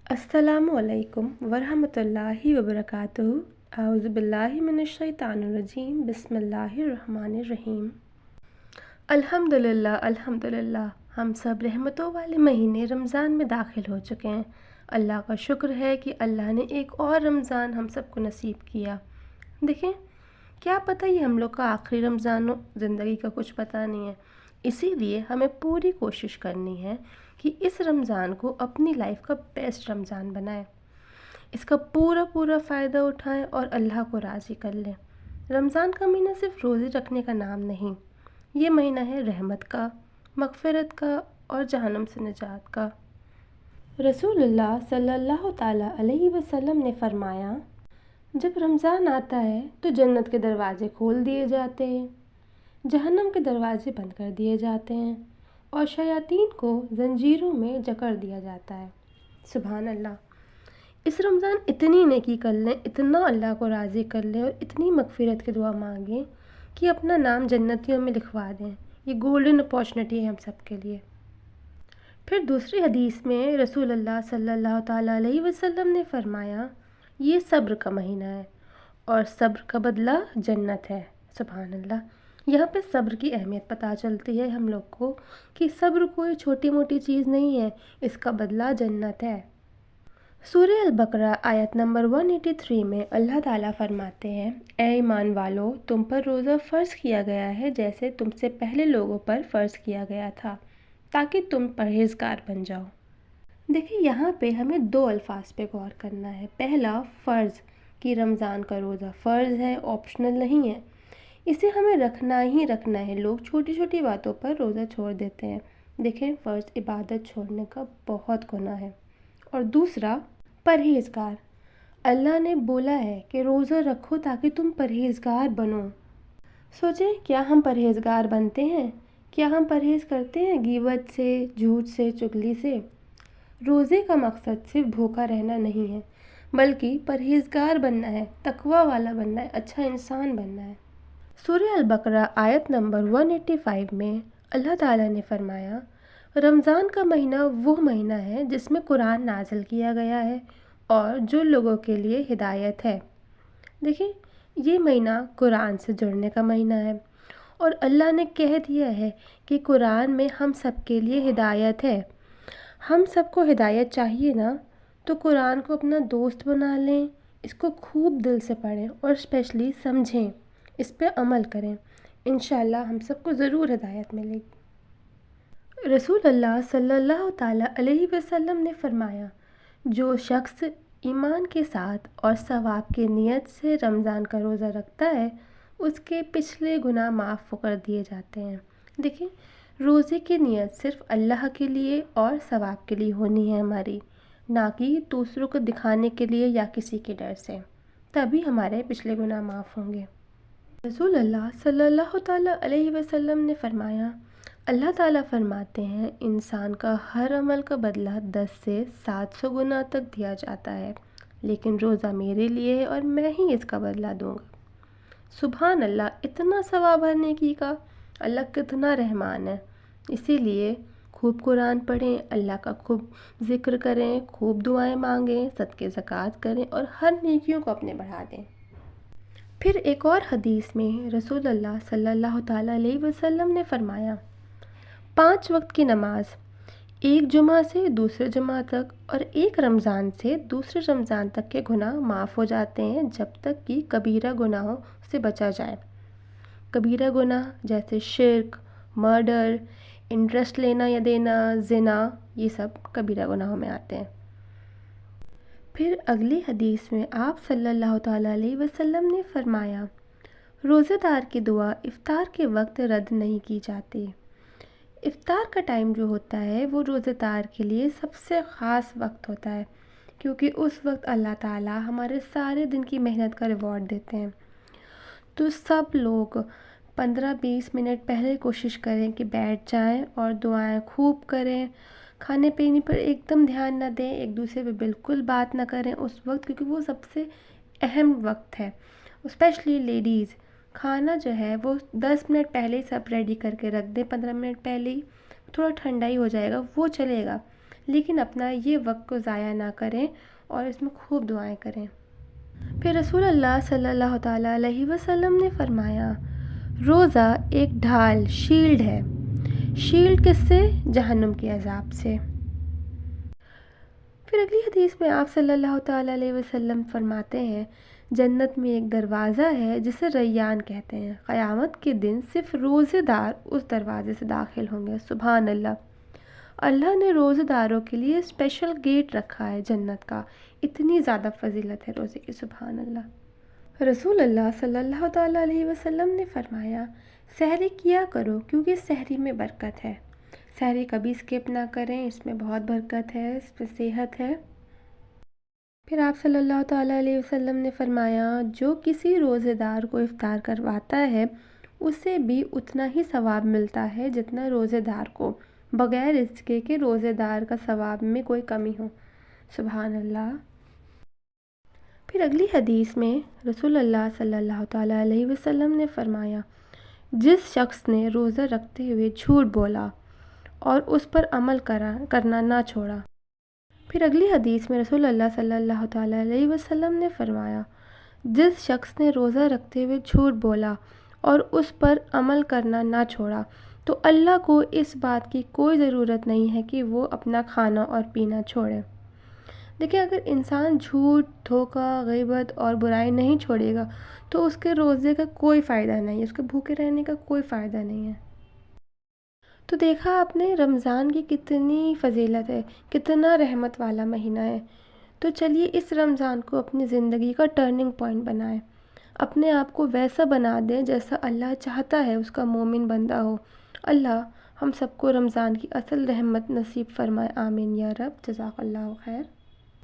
अस्सलामु अलैकुम वरहमतुल्लाहि वबरकातुहू। आउज़ु बिल्लाहि मिनश्शैतानिर्रजीम। बिस्मिल्लाहिर्रहमानिर्रहीम। अल्हम्दुलिल्लाह अल्हम्दुलिल्लाह, हम सब रहमतों वाले महीने रमज़ान में दाखिल हो चुके हैं। अल्लाह का शुक्र है कि अल्लाह ने एक और रमज़ान हम सबको नसीब किया। देखें, क्या पता ये हम लोग का आखिरी रमज़ान हो, ज़िंदगी का कुछ पता नहीं है। इसीलिए हमें पूरी कोशिश करनी है कि इस रमज़ान को अपनी लाइफ का बेस्ट रमज़ान बनाएं, इसका पूरा पूरा फ़ायदा उठाएं और अल्लाह को राज़ी कर लें। रमज़ान का महीना सिर्फ रोज़े रखने का नाम नहीं, ये महीना है रहमत का, मग़फ़िरत का और जहन्नम से निजात का। रसूलुल्लाह सल्लल्लाहु ताला अलैहि वसल्लम ने फरमाया, जब रमज़ान आता है तो जन्नत के दरवाज़े खोल दिए जाते हैं, जहन्नम के दरवाज़े बंद कर दिए जाते हैं और शयातीन को जंजीरों में जकड़ दिया जाता है। सुभान अल्लाह। इस रमज़ान इतनी नेकी कर लें, इतना अल्लाह को राज़ी कर लें और इतनी मग़फ़िरत की दुआ मांगें कि अपना नाम जन्नतियों में लिखवा दें। ये गोल्डन अपॉर्चुनिटी है हम सब के लिए। फिर दूसरी हदीस में रसूलुल्लाह सल्लल्लाहु ताला अलैहि वसल्लम ने फरमाया, ये सब्र का महीना है और सब्र का बदला जन्नत है। सुभान अल्लाह। यहाँ पे सब्र की अहमियत पता चलती है हम लोग को कि सब्र कोई छोटी मोटी चीज़ नहीं है, इसका बदला जन्नत है। सूरह अल-बकरा आयत नंबर 183 में अल्लाह ताला फरमाते हैं, ए ईमान वालो, तुम पर रोज़ा फ़र्ज़ किया गया है जैसे तुमसे पहले लोगों पर फ़र्ज़ किया गया था, ताकि तुम परहेज़गार बन जाओ। देखिए, यहाँ पे हमें दो अल्फाज पे गौर करना है। पहला, फ़र्ज़, कि रमज़ान का रोज़ा फ़र्ज़ है, ऑप्शनल नहीं है, इसे हमें रखना ही रखना है। लोग छोटी छोटी बातों पर रोज़ा छोड़ देते हैं। देखें, फ़र्ज़ इबादत छोड़ने का बहुत गुनाह है। और दूसरा, परहेज़गार, अल्लाह ने बोला है कि रोज़ा रखो ताकि तुम परहेज़गार बनो। सोचें, क्या हम परहेज़गार बनते हैं? क्या हम परहेज़ करते हैं गीबत से, झूठ से, चुगली से? रोज़े का मकसद सिर्फ भूखा रहना नहीं है, बल्कि परहेज़गार बनना है, तकवा वाला बनना है, अच्छा इंसान बनना है। सूरह अल-बकरा आयत नंबर 185 में अल्लाह ताला ने फरमाया, रमज़ान का महीना वो महीना है जिसमें कुरान नाज़िल किया गया है और जो लोगों के लिए हिदायत है। देखिए, ये महीना कुरान से जुड़ने का महीना है और अल्लाह ने कह दिया है कि कुरान में हम सब के लिए हिदायत है। हम सबको हिदायत चाहिए ना, तो कुरान को अपना दोस्त बना लें, इसको खूब दिल से पढ़ें और स्पेशली समझें, इस पे अमल करें। इंशाअल्लाह हम सबको ज़रूर हिदायत मिलेगी। रसूल अल्लाह सल्लल्लाहु ताला अलैहि वसल्लम ने फरमाया, जो शख्स ईमान के साथ और सवाब की नीयत से रमज़ान का रोज़ा रखता है, उसके पिछले गुनाह माफ़ कर दिए जाते हैं। देखिए, रोज़े की नीयत सिर्फ़ अल्लाह के लिए और सवाब के लिए होनी है हमारी, ना कि दूसरों को दिखाने के लिए या किसी के डर से। तभी हमारे पिछले गुनाह माफ़ होंगे। रसूल अल्लाह सल्लल्लाहु ताला अलैहि वसल्लम ने फरमाया, अल्लाह ताला फरमाते हैं, इंसान का हर अमल का बदला 10 से 700 गुना तक दिया जाता है, लेकिन रोज़ा मेरे लिए है और मैं ही इसका बदला दूंगा। सुभान अल्लाह, इतना सवाब है नेकी का। अल्लाह कितना रहमान है। इसीलिए खूब कुरान पढ़ें, अल्लाह का खूब ज़िक्र करें, खूब दुआएं मांगें, सदके ज़कात करें और हर नेकियों को अपने बढ़ा दें। फिर एक और हदीस में रसूल अल्लाह सल्लल्लाहु ताला अलैहि वसल्लम ने फरमाया, 5 वक्त की नमाज एक जुमा से दूसरे जुमा तक और एक रमज़ान से दूसरे रमज़ान तक के गुनाह माफ़ हो जाते हैं, जब तक कि कबीरा गुनाहों से बचा जाए। कबीरा गुनाह जैसे शिर्क, मर्डर, इंटरेस्ट लेना या देना, ज़िना, ये सब कबीरा गुनाहों में आते हैं। फिर अगली हदीस में आप सल्लल्लाहु ताला अलैहि वसल्लम ने फरमाया, रोज़ेदार की दुआ इफ़्तार के वक्त रद्द नहीं की जाती। इफ़्तार का टाइम जो होता है वो रोज़ेदार के लिए सबसे ख़ास वक्त होता है, क्योंकि उस वक्त अल्लाह ताला हमारे सारे दिन की मेहनत का रिवॉर्ड देते हैं। तो सब लोग 15-20 मिनट पहले कोशिश करें कि बैठ जाएं और दुआएं खूब करें। खाने पीने पर एकदम ध्यान ना दें, एक दूसरे पे बिल्कुल बात ना करें उस वक्त, क्योंकि वो सबसे अहम वक्त है। स्पेशली लेडीज़, खाना जो है वो 10 मिनट पहले ही सब रेडी करके रख दें, 15 मिनट पहले ही, थोड़ा ठंडा ही हो जाएगा वो चलेगा, لیکن اپنا یہ وقت کو ضائع نہ کریں اور اس میں خوب دعائیں کریں۔ پھر رسول اللہ صلی اللہ تعالیٰ علیہ وسلم نے فرمایا، روزہ ایک ڈھال، شیلڈ ہے۔ شیلڈ کس سے؟ جہنم کے عذاب سے۔ پھر اگلی حدیث میں آپ صلی اللہ تعالیٰ علیہ وسلم فرماتے ہیں، جنت میں ایک دروازہ ہے جسے ریان کہتے ہیں، قیامت کے دن صرف روزے دار اس دروازے سے داخل ہوں گے۔ سبحان اللہ! اللہ نے روزے داروں کے لیے اسپیشل گیٹ رکھا ہے جنت کا، اتنی زیادہ فضیلت ہے روزے کی۔ سبحان اللہ! رسول اللہ صلی اللہ تعالیٰ علیہ وسلم نے فرمایا، سحری کیا کرو کیونکہ سحری میں برکت ہے۔ سحری کبھی اسکپ نہ کریں، اس میں بہت برکت ہے، اس میں صحت ہے۔ پھر آپ صلی اللہ تعالیٰ علیہ وسلم نے فرمایا، جو کسی روزے دار کو افطار کرواتا ہے اسے بھی اتنا ہی ثواب ملتا ہے جتنا روزے دار کو، بغیر اس کے کہ روزے دار کا ثواب میں کوئی کمی ہو۔ سبحان اللہ! پھر اگلی حدیث میں رسول اللہ صلی اللہ تعالیٰ علیہ وسلم نے فرمایا، جس شخص نے روزہ رکھتے ہوئے جھوٹ بولا اور اس پر عمل کرنا نہ چھوڑا۔ پھر اگلی حدیث میں رسول اللہ صلی اللہ تعالیٰ علیہ وسلم نے فرمایا، جس شخص نے روزہ رکھتے ہوئے جھوٹ بولا اور اس پر عمل کرنا نہ چھوڑا تو اللہ کو اس بات کی کوئی ضرورت نہیں ہے کہ وہ اپنا کھانا اور پینا چھوڑے۔ دیکھیں، اگر انسان جھوٹ، دھوکہ، غیبت اور برائی نہیں چھوڑے گا تو اس کے روزے کا کوئی فائدہ نہیں ہے، اس کے بھوکے رہنے کا کوئی فائدہ نہیں ہے۔ تو دیکھا آپ نے رمضان کی کتنی فضیلت ہے، کتنا رحمت والا مہینہ ہے۔ تو چلیے اس رمضان کو اپنی زندگی کا ٹرننگ پوائنٹ بنائیں، اپنے آپ کو ویسا بنا دیں جیسا اللہ چاہتا ہے اس کا مومن بندہ ہو۔ اللہ ہم سب کو رمضان کی اصل رحمت نصیب فرمائے، آمین یا رب۔ جزاک اللہ خیر۔